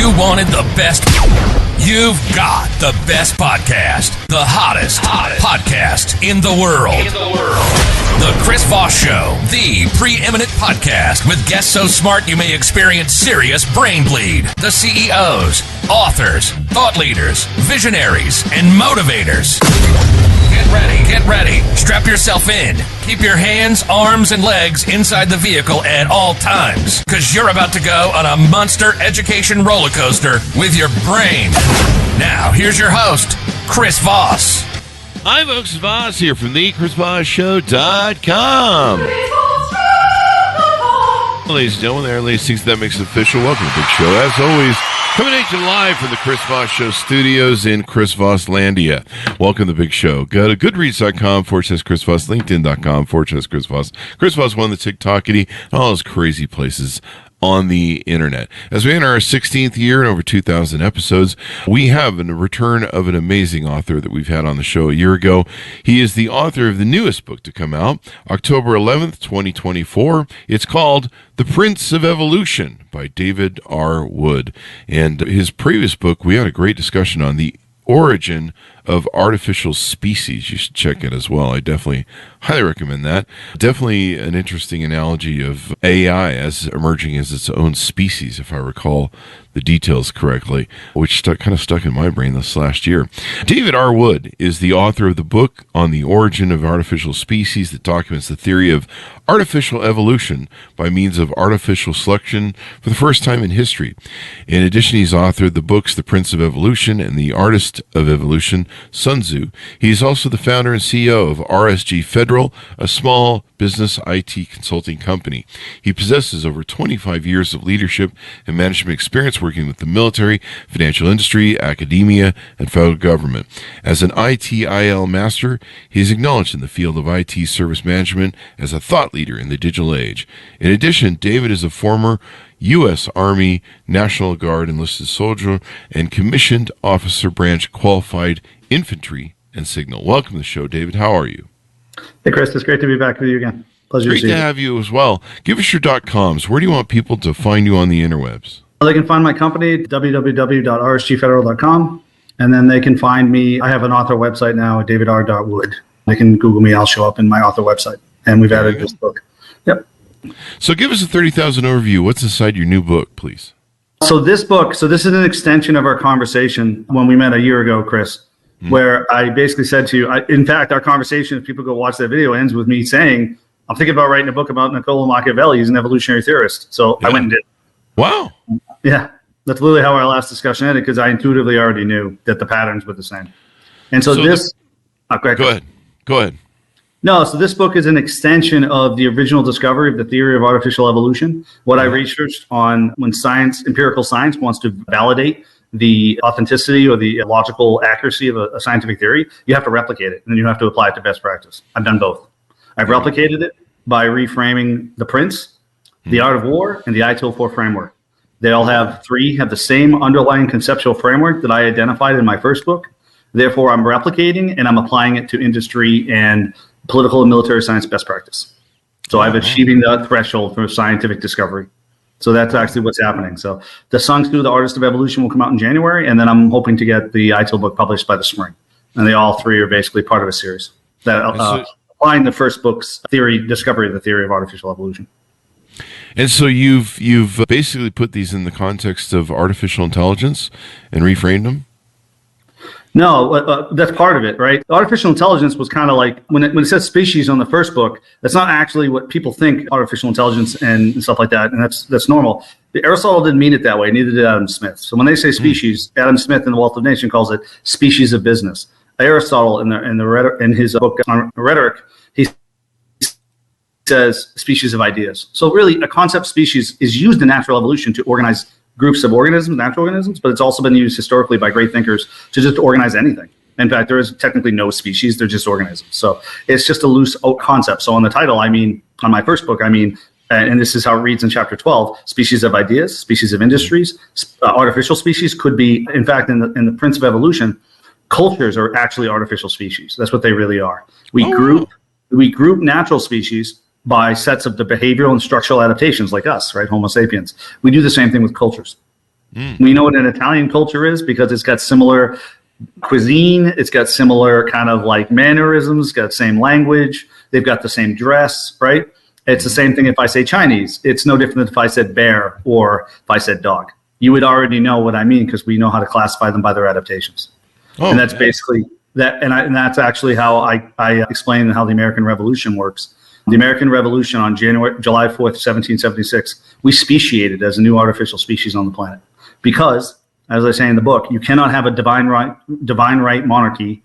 You wanted the best. You've got the best podcast. The hottest podcast in the world. The Chris Voss Show, the preeminent podcast with guests so smart you may experience serious brain bleed. The CEOs, authors, thought leaders, visionaries, and motivators. Get ready. Strap yourself in. Keep your hands, arms, and legs inside the vehicle at all times, because you're about to go on a monster education roller coaster with your brain. Now, here's your host, Chris Voss. Hi, folks. Voss here from the ChrisVossShow.com. Ladies and gentlemen, there, ladies and that makes it official. Welcome to the big show. As always, coming at you live from the Chris Voss Show studios in Chris Vosslandia. Welcome to the big show. Go to goodreads.com/Chris Voss, LinkedIn.com/Chris Voss, Chris Voss won the TikTokity, all those crazy places on the internet. As we enter our 16th year and over 2,000 episodes, we have a return of an amazing author that we've had on the show a year ago. He is the author of the newest book to come out, October 11th, 2024. It's called The Prince of Evolution by David R. Wood. And his previous book, we had a great discussion on the origin of artificial species. You should check it as well. I definitely highly recommend that. Definitely an interesting analogy of AI as emerging as its own species, if I recall the details correctly, which kind of stuck in my brain this last year. David R. Wood is the author of the book on the origin of artificial species that documents the theory of artificial evolution by means of artificial selection for the first time in history. In addition, he's authored the books The Prince of Evolution and The Artist of Evolution, Sun Tzu. He is also the founder and CEO of RSG Federal, a small business IT consulting company. He possesses over 25 years of leadership and management experience working with the military, financial industry, academia, and federal government. As an ITIL master, he is acknowledged in the field of IT service management as a thought leader in the digital age. In addition, David is a former U.S. Army National Guard enlisted soldier and commissioned officer branch qualified infantry and signal. Welcome to the show, David. How are you? Hey, Chris. It's great to be back with you again. Pleasure Great to see to you. have you as well. Give us your .coms. Where do you want people to find you on the interwebs? They can find my company, www.rsgfederal.com, and then they can find me. I have an author website now, davidr.wood. They can Google me. I'll show up in my author website, and we've added this book. Yep. So give us a 30,000 overview. What's inside your new book, please? So this is an extension of our conversation when we met a year ago, Chris, where I basically said to you, in fact, our conversation, if people go watch that video, ends with me saying, I'm thinking about writing a book about Niccolo Machiavelli. He's an evolutionary theorist. So I went and did. Wow. Yeah, that's literally how our last discussion ended, because I intuitively already knew that the patterns were the same. And so this... Go ahead. No, so this book is an extension of the original discovery of the theory of artificial evolution. What I researched on when empirical science wants to validate the authenticity or the logical accuracy of a scientific theory, you have to replicate it, and then you have to apply it to best practice. I've done both. I've replicated it by reframing The Prince, The Art of War, and the ITIL 4 framework. They all have the same underlying conceptual framework that I identified in my first book. Therefore, I'm replicating and I'm applying it to industry and political and military science best practice. So I'm achieving the threshold for scientific discovery. So that's actually what's happening. So the Sun Tzu, The Artist of Evolution, will come out in January, and then I'm hoping to get the ITIL book published by the spring. And they all three are basically part of a series that applying the first book's discovery of the theory of artificial evolution. And so you've basically put these in the context of artificial intelligence and reframed them? No, that's part of it, right? Artificial intelligence was kind of like, when it says species on the first book, that's not actually what people think artificial intelligence and stuff like that, and that's normal. Aristotle didn't mean it that way, neither did Adam Smith. So when they say species, Adam Smith in The Wealth of Nations calls it species of business. Aristotle in his book on rhetoric, he says species of ideas. So really, a concept species is used in natural evolution to organize groups of organisms, natural organisms, but it's also been used historically by great thinkers to just organize anything. In fact, there is technically no species, they're just organisms. So it's just a loose concept. So on the title, on my first book, and this is how it reads in chapter 12, species of ideas, species of industries, artificial species could be, in fact, in the Prince of Evolution, cultures are actually artificial species. That's what they really are. We group natural species by sets of the behavioral and structural adaptations like us, right? Homo sapiens. We do the same thing with cultures. We know what an Italian culture is because it's got similar cuisine. It's got similar kind of like mannerisms. It's got the same language. They've got the same dress, right? It's the same thing if I say Chinese. It's no different than if I said bear or if I said dog. You would already know what I mean because we know how to classify them by their adaptations. And that's basically that. And that's actually how I explain how the American Revolution works. The American Revolution on July 4th, 1776, we speciated as a new artificial species on the planet. Because, as I say in the book, you cannot have a divine right monarchy,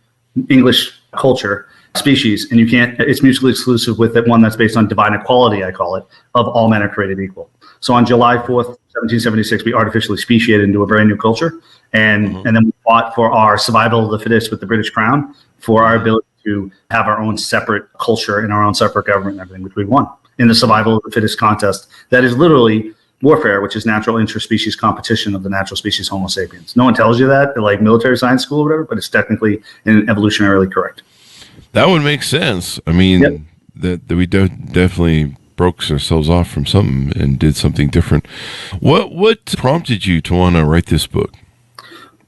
English culture, species, and it's mutually exclusive with one that's based on divine equality, I call it, of all men are created equal. So on July 4th, 1776, we artificially speciated into a brand new culture, and then we fought for our survival of the fittest with the British Crown, for our ability to have our own separate culture and our own separate government and everything, which we won in the survival of the fittest contest. That is literally warfare, which is natural interspecies competition of the natural species Homo sapiens. No one tells you that at like military science school or whatever, but it's technically and evolutionarily correct. That would make sense. I mean, that we definitely broke ourselves off from something and did something different. What prompted you to want to write this book?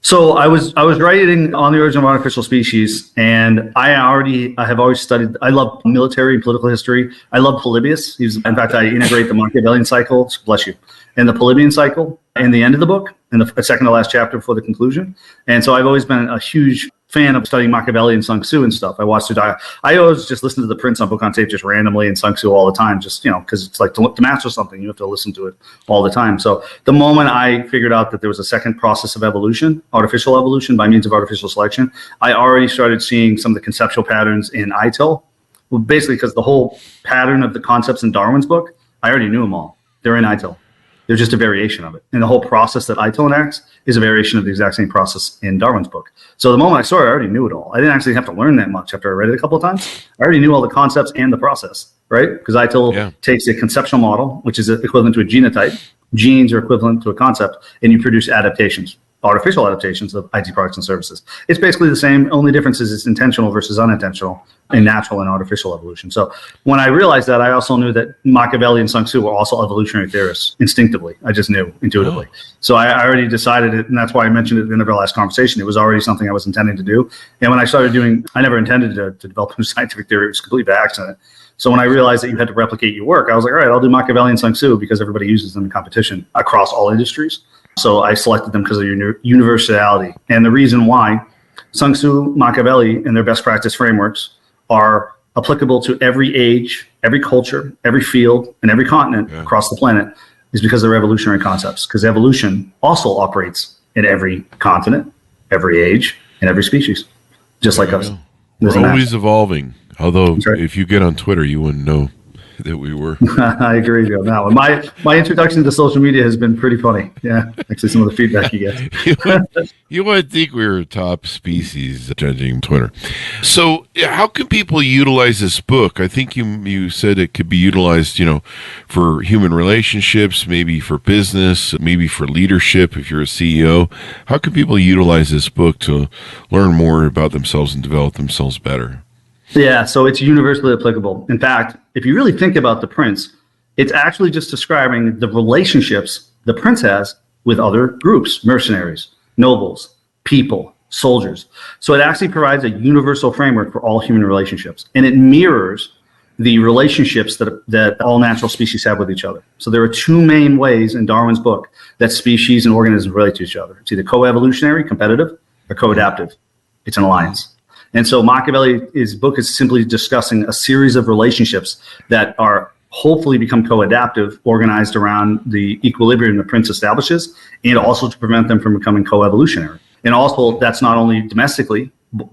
So I was writing on the origin of artificial species, and I have always studied. I love military and political history. I love Polybius. In fact, I integrate the Machiavellian cycle. Bless you. And the Polybian cycle in the end of the book, in the second to last chapter before the conclusion. And so I've always been a huge fan of studying Machiavelli and Sun Tzu and stuff. I watched I always just listen to the Prince on book on tape just randomly and Sun Tzu all the time, just, because it's like to master something, you have to listen to it all the time. So the moment I figured out that there was a second process of evolution, artificial evolution by means of artificial selection, I already started seeing some of the conceptual patterns in ITIL. Well, basically because the whole pattern of the concepts in Darwin's book, I already knew them all. They're in ITIL. They're just a variation of it. And the whole process that ITIL enacts is a variation of the exact same process in Darwin's book. So the moment I saw it, I already knew it all. I didn't actually have to learn that much after I read it a couple of times. I already knew all the concepts and the process, right? Because ITIL takes a conceptual model, which is equivalent to a genotype. Genes are equivalent to a concept, and you produce adaptations, artificial adaptations of IT products and services. It's basically the same. Only difference is it's intentional versus unintentional in natural and artificial evolution. So when I realized that, I also knew that Machiavelli and Sun Tzu were also evolutionary theorists instinctively. I just knew intuitively. So I already decided it, and that's why I mentioned it at the end of our last conversation. It was already something I was intending to do. And when I started doing, I never intended to develop a scientific theory. It was completely by accident. So when I realized that you had to replicate your work, I was like, all right, I'll do Machiavelli and Sun Tzu because everybody uses them in competition across all industries. So I selected them because of their universality. And the reason why Sun Tzu, Machiavelli, and their best practice frameworks are applicable to every age, every culture, every field, and every continent across the planet is because they're evolutionary concepts. Because evolution also operates in every continent, every age, and every species, just like us. We're always evolving. Although, if you get on Twitter, you wouldn't know that we were. I agree with you on that one. My introduction to social media has been pretty funny. Yeah, actually, some of the feedback you get. you would think we were a top species judging Twitter. So, how can people utilize this book? I think you said it could be utilized, for human relationships, maybe for business, maybe for leadership if you're a CEO. How can people utilize this book to learn more about themselves and develop themselves better? Yeah, so it's universally applicable. In fact, if you really think about the Prince, it's actually just describing the relationships the Prince has with other groups, mercenaries, nobles, people, soldiers. So it actually provides a universal framework for all human relationships. And it mirrors the relationships that all natural species have with each other. So there are two main ways in Darwin's book that species and organisms relate to each other. It's either co-evolutionary, competitive, or co-adaptive. It's an alliance. And so Machiavelli's book is simply discussing a series of relationships that are hopefully become co-adaptive, organized around the equilibrium the Prince establishes, and also to prevent them from becoming co-evolutionary. And also that's not only domestically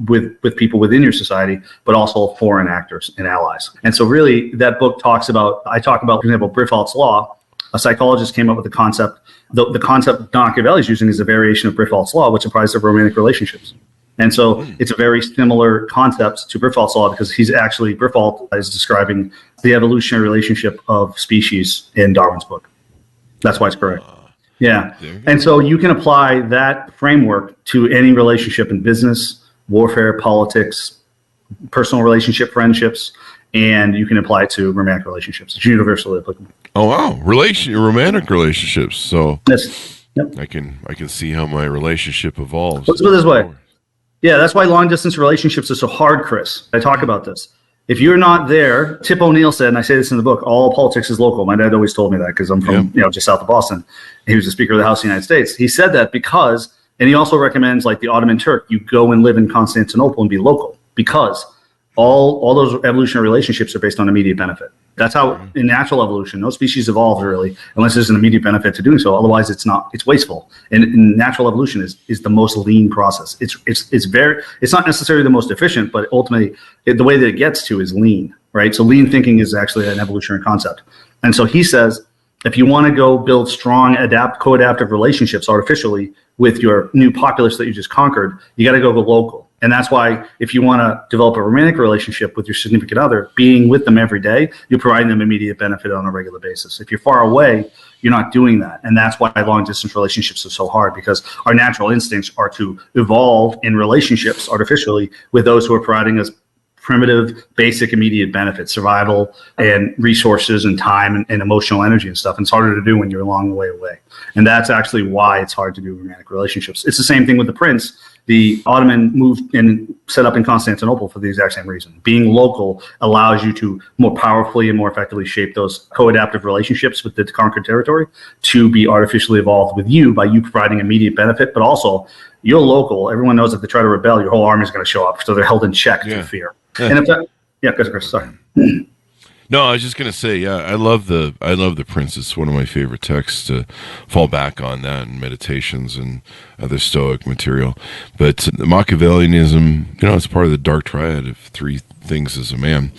with people within your society, but also foreign actors and allies. And so really that book I talk about, for example, Briffault's law. A psychologist came up with the concept. The concept Machiavelli is using is a variation of Briffault's law, which applies to romantic relationships. And so it's a very similar concept to Briffault's law because Briffault is describing the evolutionary relationship of species in Darwin's book. That's why it's correct. Yeah. And so you can apply that framework to any relationship in business, warfare, politics, personal relationship, friendships, and you can apply it to romantic relationships. It's universally applicable. Oh, wow. Romantic relationships. So yes. Yep. I can see how my relationship evolves. Let's put it this way. Yeah, that's why long distance relationships are so hard, Chris. I talk about this. If you're not there, Tip O'Neill said, and I say this in the book, all politics is local. My dad always told me that because I'm from just south of Boston. He was the Speaker of the House of the United States. He said that because, and he also recommends, like the Ottoman Turk, you go and live in Constantinople and be local, because all those evolutionary relationships are based on immediate benefit. That's how in natural evolution, no species evolve really unless there's an immediate benefit to doing so. Otherwise, it's wasteful. And natural evolution is the most lean process. It's not necessarily the most efficient, but ultimately the way that it gets to is lean, right? So lean thinking is actually an evolutionary concept. And so he says, if you want to go build strong co-adaptive relationships artificially with your new populace that you just conquered, you got to go local. And that's why if you want to develop a romantic relationship with your significant other, being with them every day, you're providing them immediate benefit on a regular basis. If you're far away, you're not doing that. And that's why long distance relationships are so hard, because our natural instincts are to evolve in relationships artificially with those who are providing us primitive, basic, immediate benefits, survival and resources and time and emotional energy and stuff. And it's harder to do when you're a long way away. And that's actually why it's hard to do romantic relationships. It's the same thing with the prince. The Ottoman moved and set up in Constantinople for the exact same reason. Being local allows you to more powerfully and more effectively shape those co-adaptive relationships with the conquered territory to be artificially evolved with you by you providing immediate benefit, but also you're local. Everyone knows if they try to rebel, your whole army is going to show up. So they're held in check through fear. And if that, Chris, sorry. No, I was just going to say, I love the Prince. It's one of my favorite texts to fall back on, that and meditations and other Stoic material. But the Machiavellianism, it's part of the dark triad of three things as a man.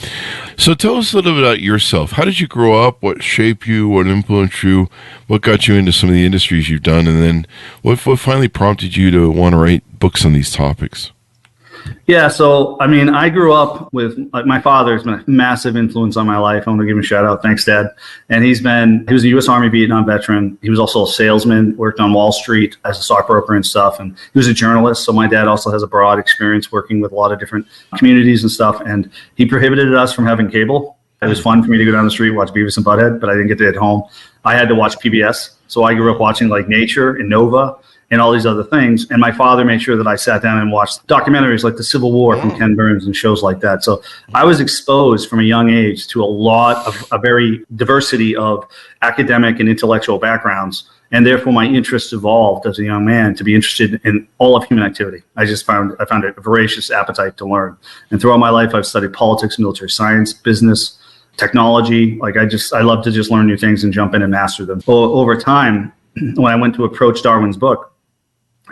So tell us a little bit about yourself. How did you grow up? What shaped you? What influenced you? What got you into some of the industries you've done? And then what finally prompted you to want to write books on these topics? Yeah, so I grew up with my father's been a massive influence on my life. I want to give him a shout out. Thanks, Dad. And he was a U.S. Army Vietnam veteran. He was also a salesman, worked on Wall Street as a stockbroker and stuff. And he was a journalist. So my dad also has a broad experience working with a lot of different communities and stuff. And he prohibited us from having cable. It was fun for me to go down the street, watch Beavis and Butthead, but I didn't get to at home. I had to watch PBS. So I grew up watching like Nature and Nova and all these other things. And my father made sure that I sat down and watched documentaries like The Civil War from Ken Burns and shows like that. So I was exposed from a young age to a lot of a very diversity of academic and intellectual backgrounds. And therefore my interest evolved as a young man to be interested in all of human activity. I found a voracious appetite to learn. And throughout my life, I've studied politics, military science, business, technology. I love to just learn new things and jump in and master them. Over time, when I went to approach Darwin's book,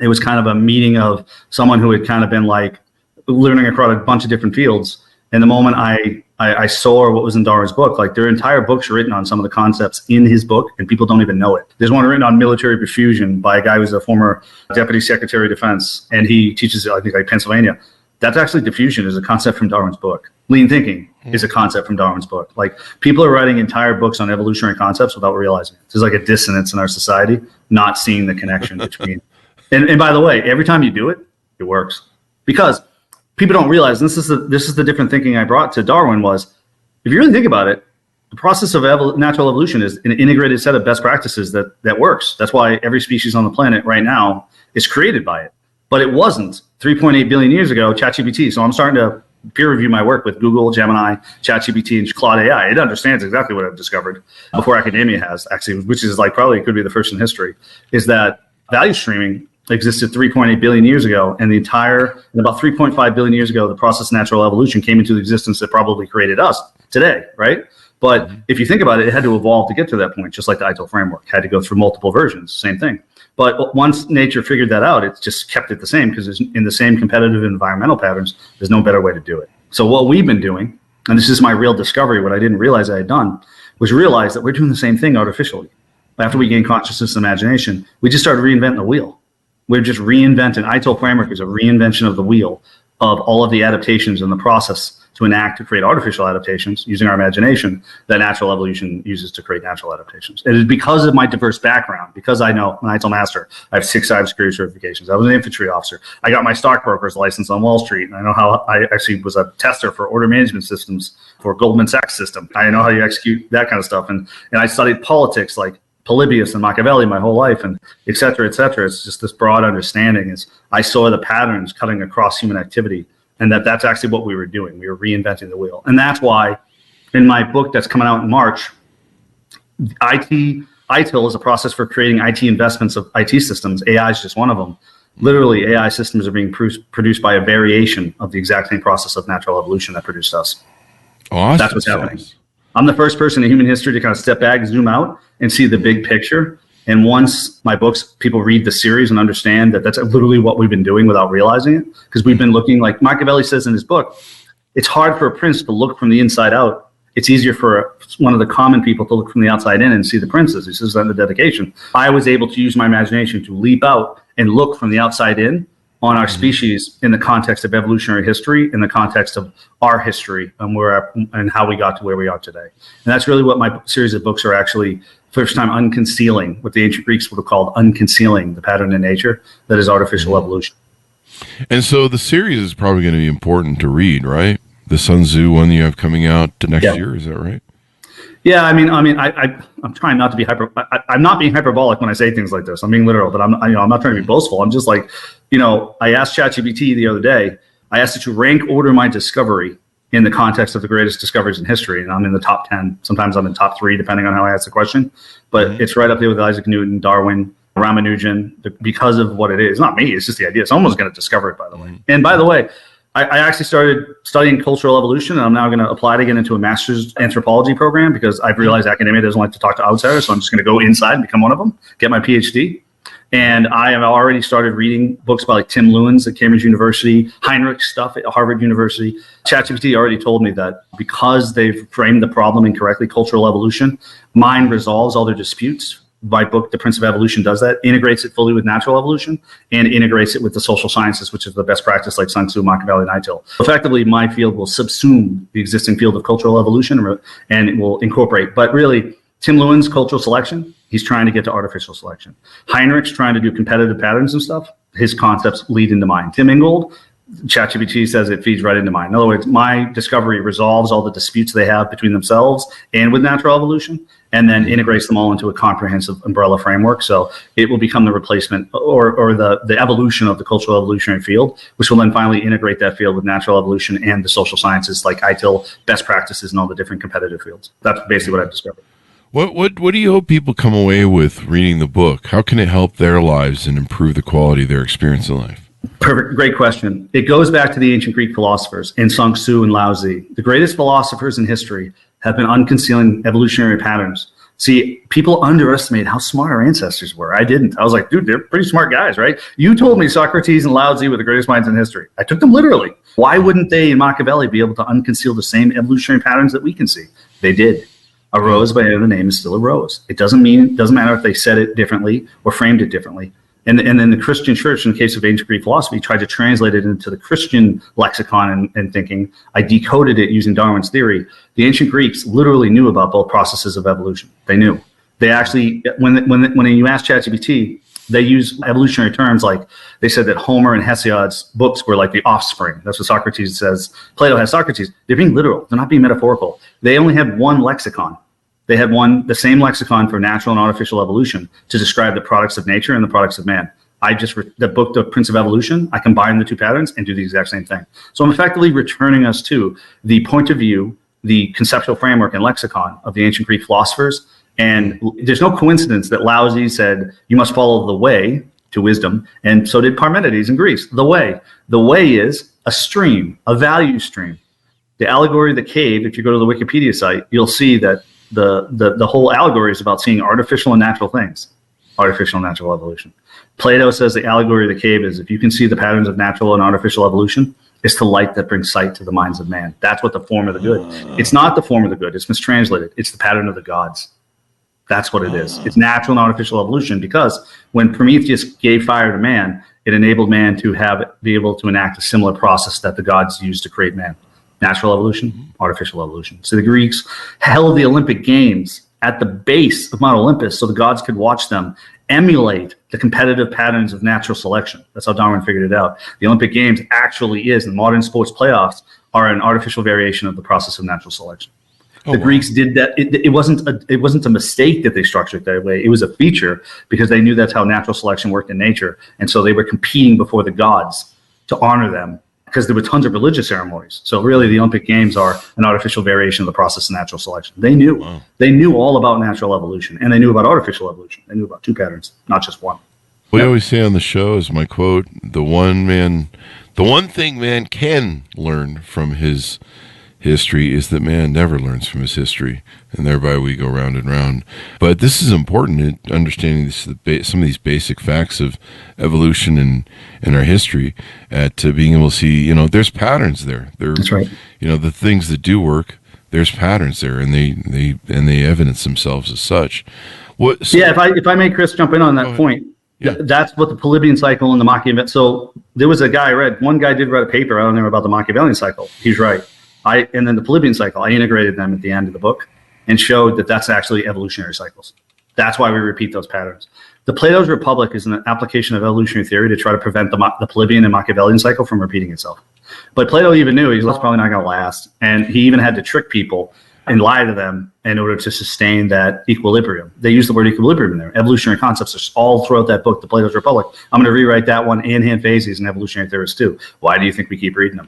it was kind of a meeting of someone who had kind of been like learning across a bunch of different fields. And the moment I saw what was in Darwin's book, like their entire book's written on some of the concepts in his book, and people don't even know it. There's one written on military perfusion by a guy who's a former Deputy Secretary of Defense, and he teaches, I think, like Pennsylvania. That's actually diffusion is a concept from Darwin's book. Lean thinking is a concept from Darwin's book. Like people are writing entire books on evolutionary concepts without realizing it. There's like a dissonance in our society, not seeing the connection between. And by the way, every time you do it, it works, because people don't realize, and this is the different thinking I brought to Darwin was, if you really think about it, the process of natural evolution is an integrated set of best practices that works. That's why every species on the planet right now is created by it. But it wasn't 3.8 billion years ago, ChatGPT. So I'm starting to peer review my work with Google, Gemini, ChatGPT, and Claude AI. It understands exactly what I've discovered before academia has, actually, which is like probably could be the first in history, is that value streaming existed 3.8 billion years ago, and about 3.5 billion years ago, the process of natural evolution came into existence that probably created us today, right? But if you think about it, it had to evolve to get to that point, just like the ITIL framework had to go through multiple versions, same thing. But once nature figured that out, it just kept it the same, because in the same competitive environmental patterns, there's no better way to do it. So what we've been doing, and this is my real discovery, what I didn't realize I had done, was realize that we're doing the same thing artificially. After we gain consciousness and imagination, we just started reinventing the wheel. We're just reinventing. ITIL framework is a reinvention of the wheel of all of the adaptations in the process to create artificial adaptations using our imagination that natural evolution uses to create natural adaptations. It is because of my diverse background, because I know, an ITIL master, I have 6 cybersecurity certifications. I was an infantry officer. I got my stockbroker's license on Wall Street. And I know how I actually was a tester for order management systems for Goldman Sachs system. I know how you execute that kind of stuff. And I studied politics, like Polybius and Machiavelli my whole life, and et cetera, et cetera. It's just this broad understanding is I saw the patterns cutting across human activity, and that's actually what we were doing. We were reinventing the wheel. And that's why in my book that's coming out in March, ITIL is a process for creating IT investments of IT systems. AI is just one of them. Literally, AI systems are being produced by a variation of the exact same process of natural evolution that produced us. Awesome. That's what's happening. I'm the first person in human history to kind of step back, zoom out, and see the big picture. And once my books, people read the series and understand that that's literally what we've been doing without realizing it. Because we've been looking, like Machiavelli says in his book, it's hard for a prince to look from the inside out. It's easier for one of the common people to look from the outside in and see the princes. He says that in the dedication. I was able to use my imagination to leap out and look from the outside in on our species in the context of evolutionary history, in the context of our history and how we got to where we are today. And that's really what my series of books are actually, first time unconcealing, what the ancient Greeks would have called unconcealing the pattern in nature that is artificial evolution. And so the series is probably going to be important to read, right? The Sun Tzu one you have coming out next year, is that right? Yeah, I mean, I'm trying not to be I'm not being hyperbolic when I say things like this. I'm being literal, but I'm not trying to be boastful. I'm just like, I asked ChatGPT the other day. I asked it to rank order my discovery in the context of the greatest discoveries in history, and I'm in the top 10. Sometimes I'm in top 3, depending on how I ask the question. But it's right up there with Isaac Newton, Darwin, Ramanujan, because of what it is. It's not me. It's just the idea. Someone's going to discover it, by the way. And by the way, I actually started studying cultural evolution, and I'm now going to apply to get into a master's anthropology program because I've realized academia doesn't like to talk to outsiders. So I'm just going to go inside and become one of them, get my PhD. And I have already started reading books by like Tim Lewins at Cambridge University, Heinrich stuff at Harvard University. ChatGPT already told me that because they've framed the problem incorrectly, cultural evolution, mine resolves all their disputes. My book, The Prince of Evolution, does that, integrates it fully with natural evolution and integrates it with the social sciences, which is the best practice like Sun Tzu, Machiavelli, and ITIL. Effectively, my field will subsume the existing field of cultural evolution and it will incorporate. But really, Tim Lewin's cultural selection, he's trying to get to artificial selection. Heinrich's trying to do competitive patterns and stuff. His concepts lead into mine. Tim Ingold, ChatGPT says it feeds right into mine. In other words, my discovery resolves all the disputes they have between themselves and with natural evolution, and then integrates them all into a comprehensive umbrella framework. So it will become the replacement or the evolution of the cultural evolutionary field, which will then finally integrate that field with natural evolution and the social sciences like ITIL, best practices, and all the different competitive fields. That's basically what I've discovered. What do you hope people come away with reading the book? How can it help their lives and improve the quality of their experience in life? Perfect. Great question. It goes back to the ancient Greek philosophers in Sun Tzu and Lao Tzu. The greatest philosophers in history have been unconcealing evolutionary patterns. See, people underestimate how smart our ancestors were. I didn't. I was like, dude, they're pretty smart guys, right? You told me Socrates and Lao Tzu were the greatest minds in history. I took them literally. Why wouldn't they in Machiavelli be able to unconceal the same evolutionary patterns that we can see? They did. A rose by any other name is still a rose. It doesn't matter if they said it differently or framed it differently. And then the Christian church, in the case of ancient Greek philosophy, tried to translate it into the Christian lexicon and thinking. I decoded it using Darwin's theory. The ancient Greeks literally knew about both processes of evolution. They knew. They actually, when you ask ChatGPT, they use evolutionary terms like they said that Homer and Hesiod's books were like the offspring. That's what Socrates says. Plato has Socrates. They're being literal. They're not being metaphorical. They only had one lexicon. They had the same lexicon for natural and artificial evolution to describe the products of nature and the products of man. The book, The Prince of Evolution, I combine the two patterns and do the exact same thing. So I'm effectively returning us to the point of view, the conceptual framework and lexicon of the ancient Greek philosophers. And there's no coincidence that Lao Tzu said, you must follow the way to wisdom. And so did Parmenides in Greece. The way is a stream, a value stream. The allegory of the cave, if you go to the Wikipedia site, you'll see that the whole allegory is about seeing artificial and natural things, artificial and natural evolution. Plato says the allegory of the cave is if you can see the patterns of natural and artificial evolution, it's the light that brings sight to the minds of man. That's what the form of the good. It's not the form of the good. It's mistranslated. It's the pattern of the gods. That's what it is. It's natural and artificial evolution because when Prometheus gave fire to man, it enabled man to be able to enact a similar process that the gods used to create man. Natural evolution, artificial evolution. So the Greeks held the Olympic Games at the base of Mount Olympus so the gods could watch them emulate the competitive patterns of natural selection. That's how Darwin figured it out. The Olympic Games actually and modern sports playoffs are an artificial variation of the process of natural selection. The Greeks did that. It wasn't a mistake that they structured it that way. It was a feature because they knew that's how natural selection worked in nature. And so they were competing before the gods to honor them because there were tons of religious ceremonies. So really the Olympic Games are an artificial variation of the process of natural selection. They knew. Wow. They knew all about natural evolution, and they knew about artificial evolution. They knew about two patterns, not just one. We always say on the show is my quote, the one thing man can learn from his history is that man never learns from his history, and thereby we go round and round. But this is important in understanding some of these basic facts of evolution and our history, at being able to see, there's patterns there. That's right. The things that do work, there's patterns there, and they evidence themselves as such. If I may, Chris, jump in on that point. Yeah. That's what the Polybian cycle and the Machiavellian. So there was a guy one guy did write a paper out there about the Machiavellian cycle. He's right. And then the Polybian cycle, I integrated them at the end of the book and showed that that's actually evolutionary cycles. That's why we repeat those patterns. The Plato's Republic is an application of evolutionary theory to try to prevent the Polybian and Machiavellian cycle from repeating itself. But Plato even knew that's probably not going to last. And he even had to trick people and lie to them in order to sustain that equilibrium. They use the word equilibrium in there. Evolutionary concepts are all throughout that book, The Plato's Republic. I'm going to rewrite that one and Phases and evolutionary theorists too. Why do you think we keep reading them?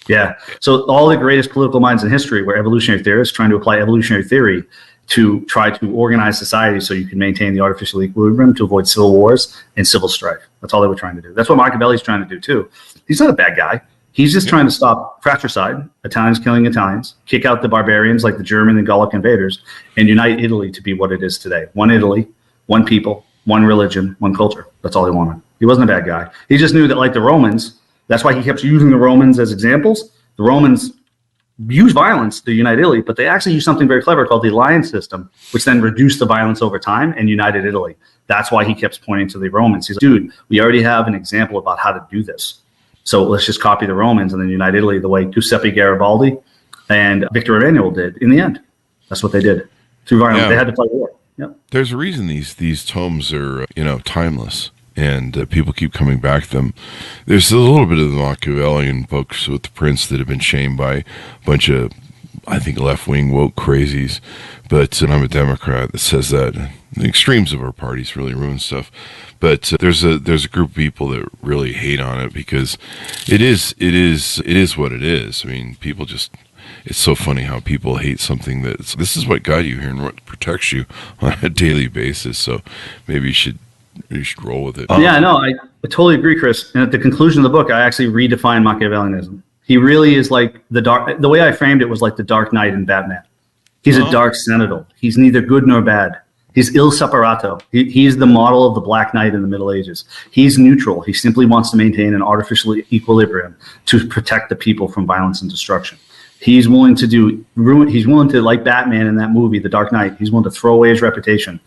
Yeah. So all the greatest political minds in history were evolutionary theorists trying to apply evolutionary theory to try to organize society so you can maintain the artificial equilibrium to avoid civil wars and civil strife. That's all they were trying to do. That's what Machiavelli's trying to do too. He's not a bad guy. He's just trying to stop fratricide, Italians killing Italians, kick out the barbarians like the German and Gallic invaders, and unite Italy to be what it is today. One Italy, one people, one religion, one culture. That's all he wanted. He wasn't a bad guy. He just knew that, like the Romans, that's why he kept using the Romans as examples. The Romans use violence to unite Italy, but they actually used something very clever called the alliance system, which then reduced the violence over time and united Italy. That's why he kept pointing to the Romans. He's like, dude, we already have an example about how to do this. So let's just copy the Romans and then unite Italy the way Giuseppe Garibaldi and Victor Emmanuel did in the end. That's what they did. Through violence, they had to fight war. Yep. There's a reason these tomes are, timeless, and people keep coming back to them. There's a little bit of the Machiavellian books with the Prince that have been shamed by a bunch of, I think, left-wing woke crazies, but I'm a Democrat that says that the extremes of our parties really ruin stuff. But there's a group of people that really hate on it because it is what it is. I mean, people just, it's so funny how people hate something this is what got you here and what protects you on a daily basis. So maybe you should roll with it. Yeah, no, I totally agree, Chris. And at the conclusion of the book, I actually redefined Machiavellianism. He really is like the way I framed it was like the Dark Knight in Batman. He's a dark sentinel. He's neither good nor bad. He's il separato. He's the model of the Black Knight in the Middle Ages. He's neutral. He simply wants to maintain an artificial equilibrium to protect the people from violence and destruction. He's willing to he's willing to, like Batman in that movie, The Dark Knight, he's willing to throw away his reputation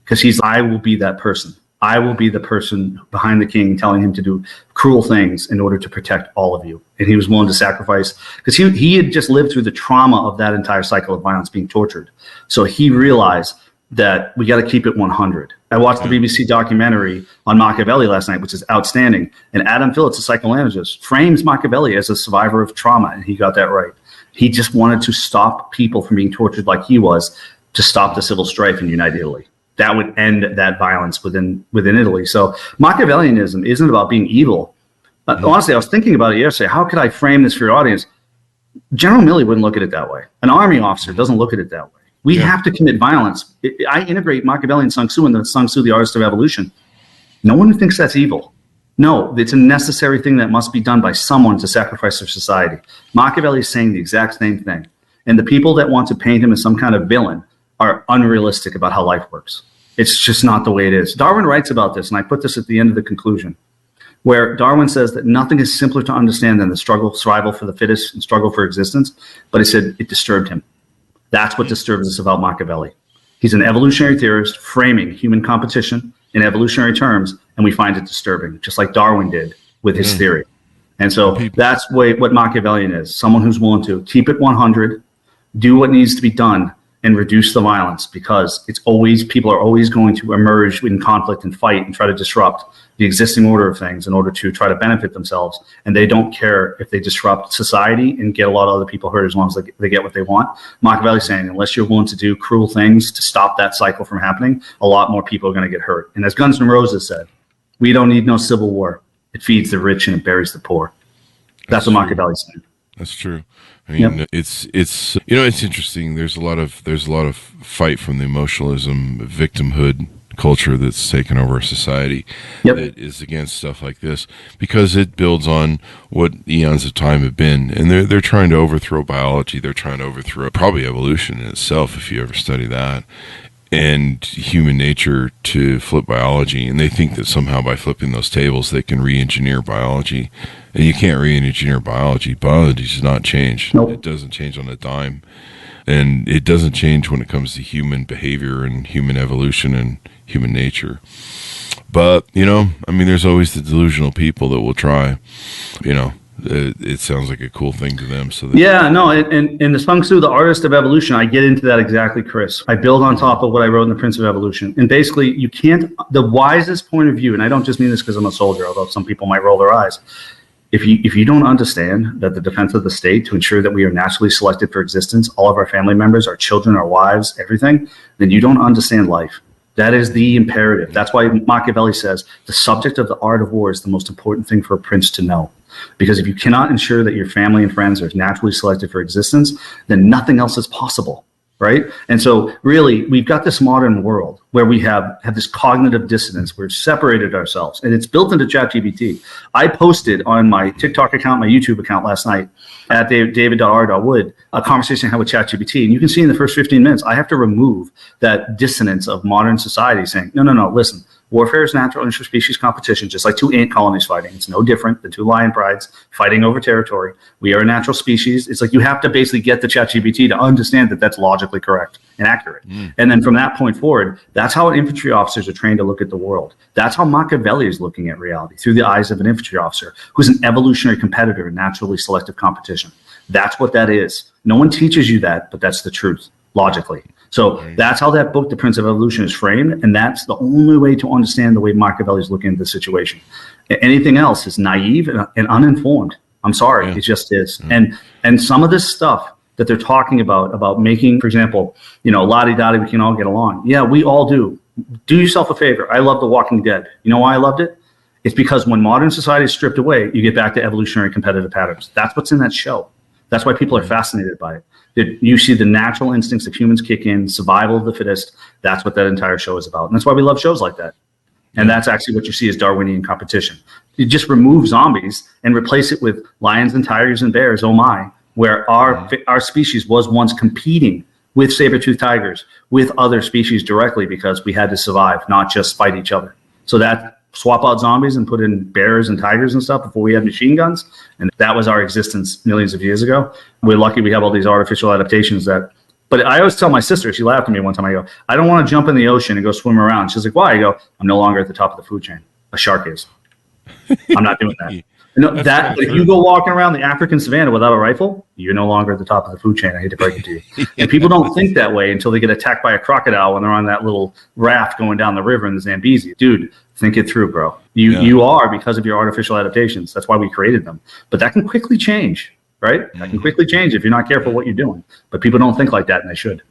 because I will be that person. I will be the person behind the king telling him to do cruel things in order to protect all of you. And he was willing to sacrifice because he had just lived through the trauma of that entire cycle of violence, being tortured. So he realized that we got to keep it 100. I watched the BBC documentary on Machiavelli last night, which is outstanding. And Adam Phillips, a psychoanalyst, frames Machiavelli as a survivor of trauma, and he got that right. He just wanted to stop people from being tortured like he was, to stop the civil strife and unite Italy. That would end that violence within Italy. So Machiavellianism isn't about being evil. Honestly, I was thinking about it yesterday. How could I frame this for your audience? General Milley wouldn't look at it that way. An army officer doesn't look at it that way. We have to commit violence. I integrate Machiavelli and Sun Tzu into Sun Tzu, the Artist of Evolution. No one thinks that's evil. No, it's a necessary thing that must be done by someone to sacrifice their society. Machiavelli is saying the exact same thing. And the people that want to paint him as some kind of villain are unrealistic about how life works. It's just not the way it is. Darwin writes about this, and I put this at the end of the conclusion, where Darwin says that nothing is simpler to understand than the survival for the fittest and struggle for existence. But he said it disturbed him. That's what disturbs us about Machiavelli. He's an evolutionary theorist framing human competition in evolutionary terms, and we find it disturbing, just like Darwin did with his theory. And so that's what Machiavellian is, someone who's willing to keep it 100, do what needs to be done, and reduce the violence, because people are always going to emerge in conflict and fight and try to disrupt the existing order of things in order to try to benefit themselves. And they don't care if they disrupt society and get a lot of other people hurt as long as they get what they want. Machiavelli's saying, unless you're willing to do cruel things to stop that cycle from happening, a lot more people are going to get hurt. And as Guns N' Roses said, we don't need no civil war. It feeds the rich and it buries the poor. That's what Machiavelli's saying. That's true. I mean, it's it's interesting. There's a lot of fight from the emotionalism, victimhood culture that's taken over society that is against stuff like this, because it builds on what eons of time have been, and they're trying to overthrow biology. They're trying to overthrow probably evolution in itself, if you ever study that, and human nature to flip biology. And they think that somehow by flipping those tables they can re-engineer biology, and you can't re-engineer biology. Biology does not change. Nope. It doesn't change on a dime, and it doesn't change when it comes to human behavior and human evolution and human nature. But there's always the delusional people that will try. It sounds like a cool thing to them. So and in the Sun Tzu, the artist of evolution, I get into that exactly, Chris. I build on top of what I wrote in the Prince of Evolution. And basically, the wisest point of view, and I don't just mean this because I'm a soldier, although some people might roll their eyes. If you don't understand that the defense of the state to ensure that we are naturally selected for existence, all of our family members, our children, our wives, everything, then you don't understand life. That is the imperative. That's why Machiavelli says the subject of the art of war is the most important thing for a prince to know. Because if you cannot ensure that your family and friends are naturally selected for existence, then nothing else is possible, right? And so really, we've got this modern world where we have this cognitive dissonance. We've separated ourselves, and it's built into ChatGPT. I posted on my TikTok account, my YouTube account last night at david.r.wood, a conversation I had with ChatGPT. And you can see in the first 15 minutes, I have to remove that dissonance of modern society saying, no, listen, warfare is natural interspecies competition, just like two ant colonies fighting. It's no different than two lion prides fighting over territory. We are a natural species. It's like you have to basically get the ChatGPT to understand that that's logically correct and accurate. And then from that point forward, that's how infantry officers are trained to look at the world. That's how Machiavelli is looking at reality, through the eyes of an infantry officer who's an evolutionary competitor in naturally selective competition. That's what that is. No one teaches you that, but that's the truth, logically. So that's how that book, The Prince of Evolution, is framed, and that's the only way to understand the way Machiavelli is looking at the situation. Anything else is naive and uninformed. I'm sorry, it just is. And some of this stuff that they're talking about making, for example, la-di-da-di, we can all get along. Yeah, we all do. Do yourself a favor. I love The Walking Dead. You know why I loved it? It's because when modern society is stripped away, you get back to evolutionary competitive patterns. That's what's in that show. That's why people are fascinated by it. You see the natural instincts of humans kick in, survival of the fittest. That's what that entire show is about. And that's why we love shows like that. And that's actually what you see as Darwinian competition. You just remove zombies and replace it with lions and tigers and bears, oh my, where our species was once competing with saber-toothed tigers, with other species directly, because we had to survive, not just fight each other. So that swap out zombies and put in bears and tigers and stuff before we had machine guns. And that was our existence millions of years ago. We're lucky we have all these artificial adaptations but I always tell my sister, she laughed at me one time, I go, I don't want to jump in the ocean and go swim around. She's like, why? I go, I'm no longer at the top of the food chain. A shark is. I'm not doing that. But if you go walking around the African savannah without a rifle, you're no longer at the top of the food chain. I hate to break it to you. And people don't think that way until they get attacked by a crocodile when they're on that little raft going down the river in the Zambezi. Dude, think it through, bro. You are because of your artificial adaptations. That's why we created them. But that can quickly change, right? That can quickly change if you're not careful what you're doing. But people don't think like that, and they should.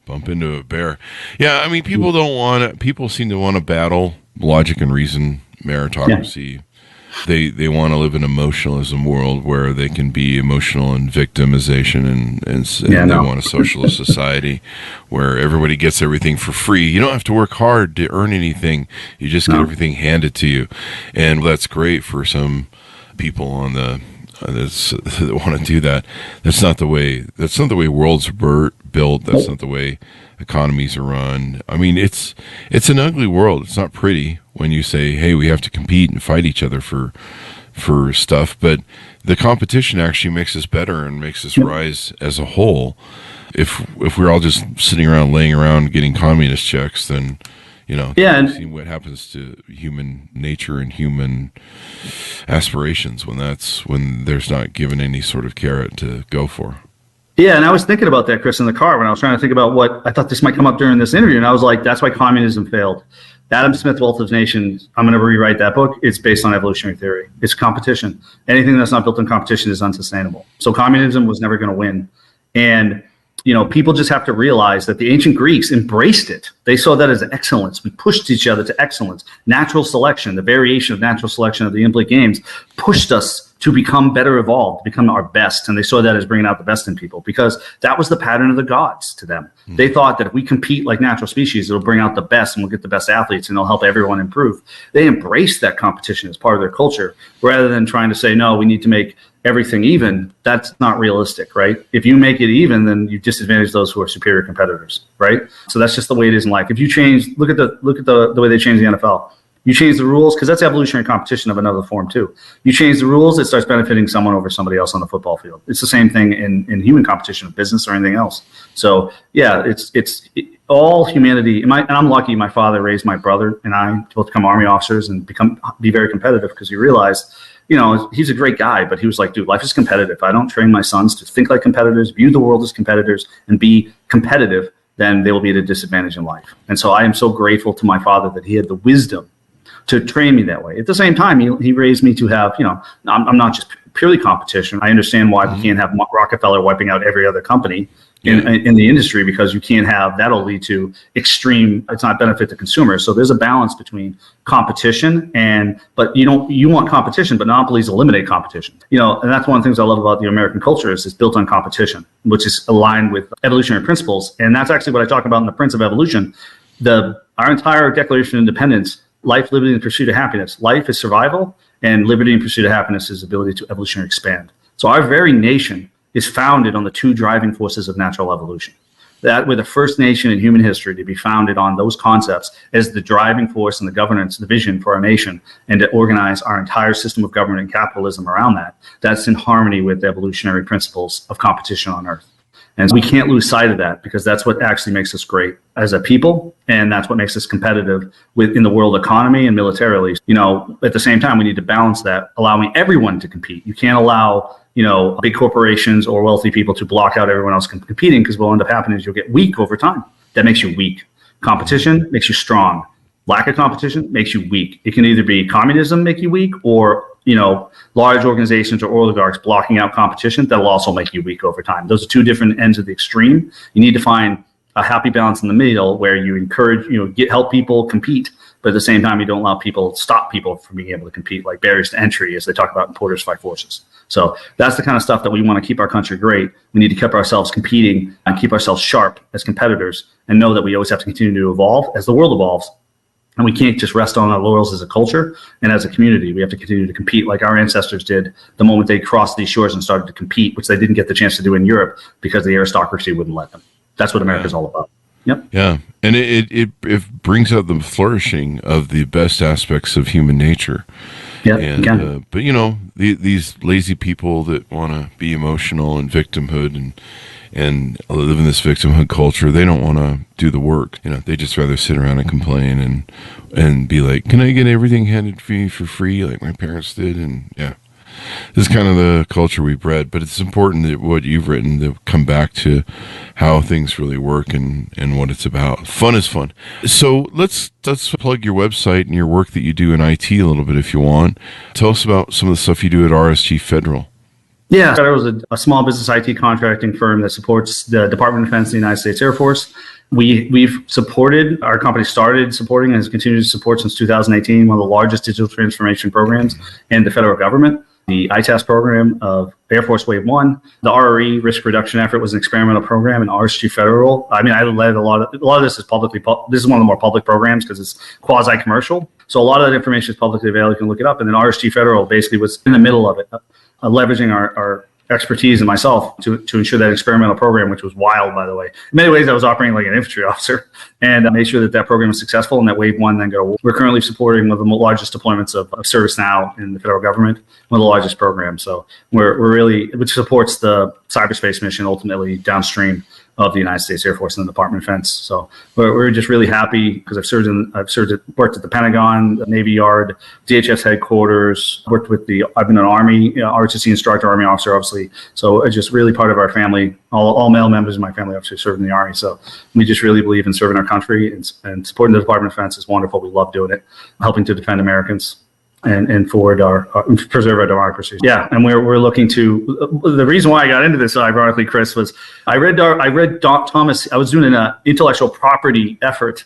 Bump into a bear. Yeah, I mean, people seem to want to battle logic and reason, meritocracy. Yeah. They want to live in an emotionalism world where they can be emotional and victimization, and they want a socialist society where everybody gets everything for free. You don't have to work hard to earn anything. You just get everything handed to you. And that's great for some people on the that want to do that. That's not the way worlds are built. That's not the way economies are run. I mean, it's an ugly world. It's not pretty when you say, hey, we have to compete and fight each other for stuff, but the competition actually makes us better and makes us rise as a whole. If we're all just sitting around, laying around, getting communist checks, then see what happens to human nature and human aspirations when there's not given any sort of carrot to go for. Yeah, and I was thinking about that, Chris, in the car when I was trying to think about what I thought this might come up during this interview, and I was like, that's why communism failed. Adam Smith, Wealth of Nations, I'm going to rewrite that book. It's based on evolutionary theory. It's competition. Anything that's not built on competition is unsustainable. So communism was never going to win. And people just have to realize that the ancient Greeks embraced it. They saw that as excellence. We pushed each other to excellence. Natural selection, the variation of natural selection of the Olympic Games, pushed us to become better evolved, become our best. And they saw that as bringing out the best in people because that was the pattern of the gods to them. Mm-hmm. They thought that if we compete like natural species, it'll bring out the best and we'll get the best athletes and it'll help everyone improve. They embraced that competition as part of their culture rather than trying to say, no, we need to make everything even. That's not realistic, right? If you make it even, then you disadvantage those who are superior competitors, right? So that's just the way it is in life. If you change, look at the way they changed the NFL. You change the rules, because that's evolutionary competition of another form too. You change the rules, it starts benefiting someone over somebody else on the football field. It's the same thing in human competition of business or anything else. So yeah, it's all humanity. And I'm lucky my father raised my brother and I to both become Army officers and be very competitive because he realized, he's a great guy, but he was like, dude, life is competitive. If I don't train my sons to think like competitors, view the world as competitors, and be competitive, then they will be at a disadvantage in life. And so I am so grateful to my father that he had the wisdom to train me that way. At the same time, he raised me to have, I'm not just purely competition. I understand why we can't have Rockefeller wiping out every other company in the industry, because you can't have, that'll lead to extreme, it's not benefit to consumers. So there's a balance between competition but you want competition, but monopolies eliminate competition. And that's one of the things I love about the American culture is it's built on competition, which is aligned with evolutionary principles. And that's actually what I talk about in the Prince of Evolution. Our entire Declaration of Independence, life, liberty, and pursuit of happiness. Life is survival, and liberty and pursuit of happiness is ability to evolutionary expand. So our very nation is founded on the two driving forces of natural evolution. That we're the first nation in human history to be founded on those concepts as the driving force and the governance, the vision for our nation, and to organize our entire system of government and capitalism around that. That's in harmony with the evolutionary principles of competition on Earth. And so we can't lose sight of that, because that's what actually makes us great as a people. And that's what makes us competitive in the world economy and militarily. At the same time, we need to balance that, allowing everyone to compete. You can't allow, big corporations or wealthy people to block out everyone else from competing, because what will end up happening is you'll get weak over time. That makes you weak. Competition makes you strong. Lack of competition makes you weak. It can either be communism make you weak, or large organizations or oligarchs blocking out competition. That'll also make you weak over time. Those are two different ends of the extreme. You need to find a happy balance in the middle where you encourage, help people compete, but at the same time, you don't stop people from being able to compete, like barriers to entry, as they talk about in Porter's Five Forces. So that's the kind of stuff that we want to keep our country great. We need to keep ourselves competing and keep ourselves sharp as competitors, and know that we always have to continue to evolve as the world evolves. And we can't just rest on our laurels as a culture and as a community. We have to continue to compete like our ancestors did the moment they crossed these shores and started to compete, which they didn't get the chance to do in Europe because the aristocracy wouldn't let them. That's what America's all about. Yep. Yeah. And it brings out the flourishing of the best aspects of human nature. Yeah. But these lazy people that want to be emotional and victimhood and live in this victimhood culture, they don't want to do the work. They just rather sit around and complain and be like, can I get everything handed to me for free like my parents did? And yeah, this is kind of the culture we bred. But it's important that what you've written to come back to how things really work and what it's about. Fun is fun. So let's plug your website and your work that you do in IT a little bit if you want. Tell us about some of the stuff you do at RSG Federal. Yeah, Federal is a small business IT contracting firm that supports the Department of Defense of the United States Air Force. We've supported, our company started supporting and has continued to support since 2018, one of the largest digital transformation programs in the federal government. The ITAS program of Air Force Wave 1, the RRE risk reduction effort was an experimental program in RSG Federal. I led a lot of this is publicly, this is one of the more public programs because it's quasi-commercial. So a lot of that information is publicly available. You can look it up. And then RSG Federal basically was in the middle of it, leveraging our expertise and myself to ensure that experimental program, which was wild, by the way. In many ways, I was operating like an infantry officer and made sure that program was successful and that Wave 1 then go. We're currently supporting one of the largest deployments of ServiceNow in the federal government, one of the largest programs. So we're really, which supports the cyberspace mission ultimately downstream. of the United States Air Force and the Department of Defense. So we're just really happy because worked at the Pentagon, the Navy Yard, DHS headquarters, I've been an Army, ROTC instructor, Army officer, obviously. So it's just really part of our family. All male members of my family actually served in the Army. So we just really believe in serving our country and supporting the Department of Defense is wonderful. We love doing it, helping to defend Americans and forward preserve our democracy. Yeah, and we're looking to. The reason why I got into this, ironically, Chris, was I read Thomas. I was doing an intellectual property effort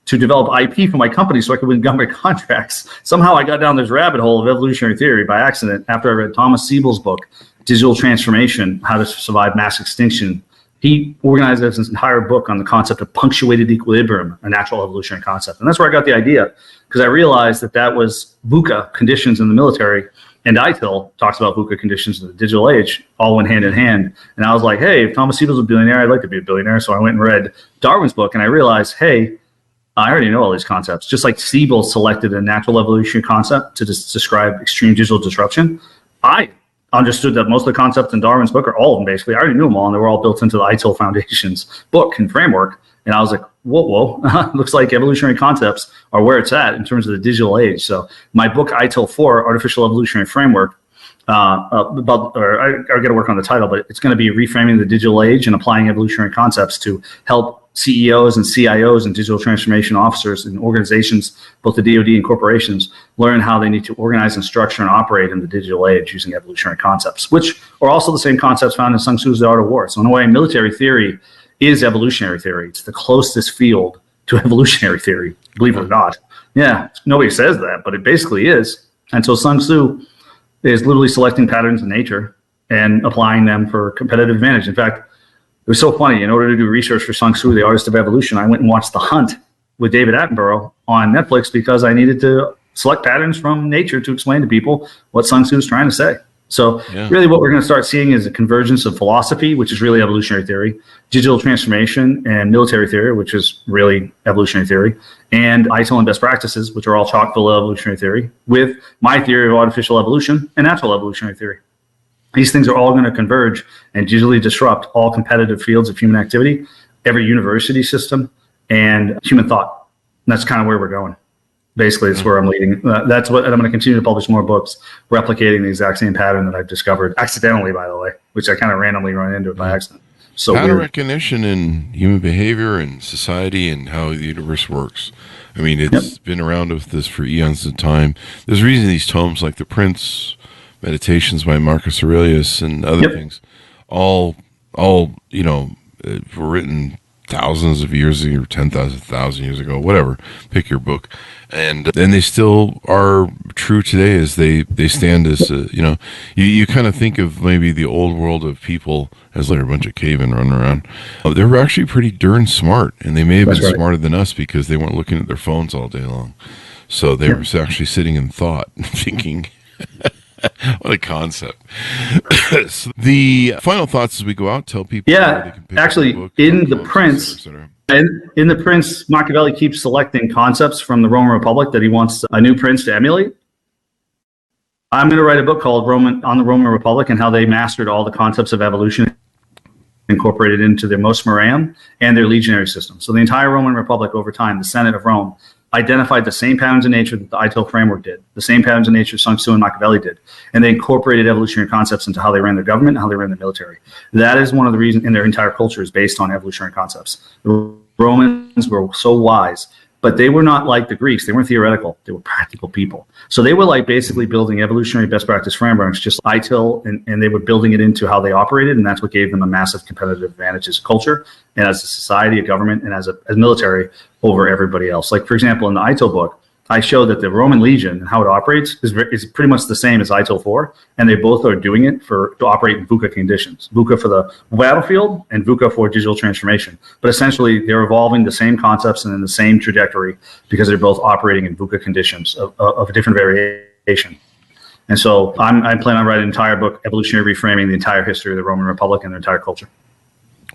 to develop IP for my company so I could win government contracts. Somehow I got down this rabbit hole of evolutionary theory by accident after I read Thomas Siebel's book, Digital Transformation: How to Survive Mass Extinction. He organized this entire book on the concept of punctuated equilibrium, a natural evolutionary concept. And that's where I got the idea, because I realized that was VUCA conditions in the military, and ITIL talks about VUCA conditions in the digital age, all went hand in hand. And I was like, hey, if Thomas Siebel's a billionaire, I'd like to be a billionaire. So I went and read Darwin's book, and I realized, hey, I already know all these concepts. Just like Siebel selected a natural evolutionary concept to describe extreme digital disruption, I understood that most of the concepts in Darwin's book, or all of them basically, I already knew them all, and they were all built into the ITIL Foundation's book and framework. And I was like, whoa, looks like evolutionary concepts are where it's at in terms of the digital age. So my book, ITIL 4, Artificial Evolutionary Framework, I got to work on the title, but it's going to be reframing the digital age and applying evolutionary concepts to help CEOs and CIOs and digital transformation officers in organizations, both the DoD and corporations, learn how they need to organize and structure and operate in the digital age using evolutionary concepts, which are also the same concepts found in Sun Tzu's The Art of War. So in a way, military theory is evolutionary theory. It's the closest field to evolutionary theory, believe it or not. Yeah, nobody says that, but it basically is. And so Sun Tzu is literally selecting patterns in nature and applying them for competitive advantage. In fact, it was so funny. In order to do research for Sun Tzu, the Artist of Evolution, I went and watched The Hunt with David Attenborough on Netflix because I needed to select patterns from nature to explain to people what Sun Tzu is trying to say. So really what we're going to start seeing is a convergence of philosophy, which is really evolutionary theory, digital transformation, and military theory, which is really evolutionary theory, and ITIL and best practices, which are all chock full of evolutionary theory, with my theory of artificial evolution and natural evolutionary theory. These things are all going to converge and digitally disrupt all competitive fields of human activity, every university system, and human thought. And that's kind of where we're going. Basically, it's where I'm leading. That's what, and I'm going to continue to publish more books replicating the exact same pattern that I've discovered accidentally, by the way, which I kind of randomly run into it by accident. So pattern recognition in human behavior and society and how the universe works. I mean, it's been around with this for eons of time. There's a reason these tomes like The Prince, Meditations by Marcus Aurelius, and other things, all were written thousands of years ago, 10,000 years ago, whatever. Pick your book, and they still are true today as they stand as you kind of think of maybe the old world of people as like a bunch of cavemen running around. They were actually pretty darn smart, and they may have been smarter than us because they weren't looking at their phones all day long. So they were actually sitting in thought, thinking. What a concept. So the final thoughts as we go out, tell people where they can pick actually, up the book, in The Prince, and in The Prince, Machiavelli keeps selecting concepts from the Roman Republic that he wants a new prince to emulate. I'm going to write a book called on the Roman Republic and how they mastered all the concepts of evolution incorporated into their mos mereum and their legionary system. So the entire Roman Republic over time, the Senate of Rome, identified the same patterns in nature that the ITIL framework did, the same patterns in nature Sun Tzu and Machiavelli did, and they incorporated evolutionary concepts into how they ran their government and how they ran their military. That is one of the reasons, and their entire culture is based on evolutionary concepts. The Romans were so wise, but they were not like the Greeks. They weren't theoretical. They were practical people. So they were like basically building evolutionary best practice frameworks, just ITIL, and they were building it into how they operated, and that's what gave them a massive competitive advantage as a culture and as a society, a government, and as military over everybody else. Like, for example, in the ITIL book, I show that the Roman legion and how it operates is pretty much the same as ITIL 4, and they both are doing it to operate in VUCA conditions. VUCA for the battlefield and VUCA for digital transformation. But essentially, they're evolving the same concepts and in the same trajectory because they're both operating in VUCA conditions of a different variation. And so I plan on writing an entire book, Evolutionary Reframing, the entire history of the Roman Republic and their entire culture.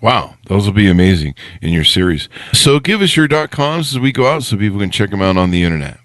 Wow, those will be amazing in your series. So give us your .coms as we go out so people can check them out on the internet.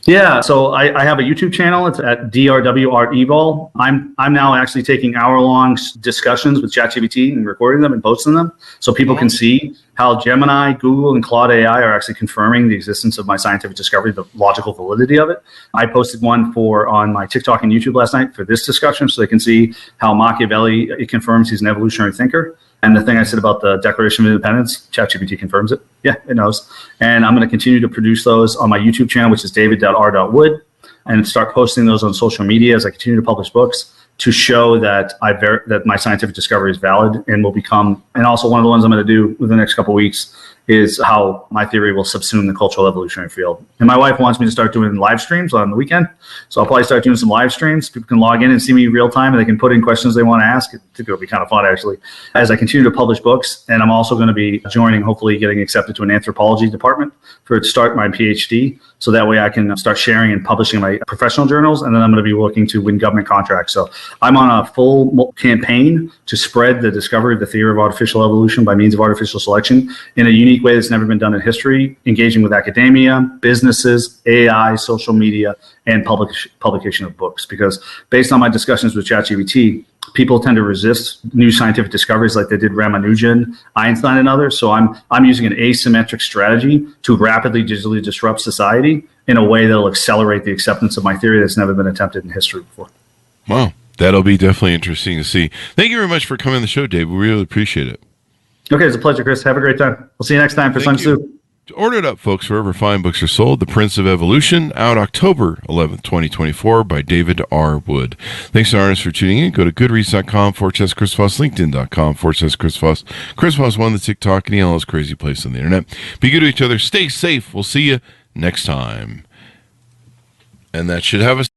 Yeah, so I have a YouTube channel. It's at DRWREvol. I'm now actually taking hour-long discussions with ChatGPT and recording them and posting them so people can see how Gemini, Google, and Claude AI are actually confirming the existence of my scientific discovery, the logical validity of it. I posted one on my TikTok and YouTube last night for this discussion so they can see how Machiavelli, it confirms he's an evolutionary thinker. And the thing I said about the Declaration of Independence, ChatGPT confirms it. Yeah, it knows. And I'm going to continue to produce those on my YouTube channel, which is david.r.wood, and start posting those on social media as I continue to publish books to show that that my scientific discovery is valid and will become. And also one of the ones I'm going to do within the next couple of weeks is how my theory will subsume the cultural evolutionary field. And my wife wants me to start doing live streams on the weekend. So I'll probably start doing some live streams. People can log in and see me real time and they can put in questions they want to ask. I think it'll be kind of fun actually as I continue to publish books. And I'm also going to be joining, hopefully getting accepted to an anthropology department to start my PhD. So that way I can start sharing and publishing my professional journals. And then I'm going to be working to win government contracts. So I'm on a full campaign to spread the discovery of the theory of artificial evolution by means of artificial selection in a unique way that's never been done in history, engaging with academia, businesses, AI, social media, and publication of books. Because based on my discussions with ChatGPT, people tend to resist new scientific discoveries like they did Ramanujan, Einstein, and others. So I'm using an asymmetric strategy to rapidly digitally disrupt society in a way that will accelerate the acceptance of my theory that's never been attempted in history before. Wow. That'll be definitely interesting to see. Thank you very much for coming on the show, Dave. We really appreciate it. Okay, it's a pleasure, Chris. Have a great time. We'll see you next time for Sun Tzu. Order it up, folks, wherever fine books are sold. The Prince of Evolution, out October 11th, 2024, by David R. Wood. Thanks to Artists for tuning in. Go to goodreads.com/Chris Voss, LinkedIn.com/Chris Voss. Chris Voss won the TikTok and all those crazy places on the internet. Be good to each other. Stay safe. We'll see you next time. And that should have us.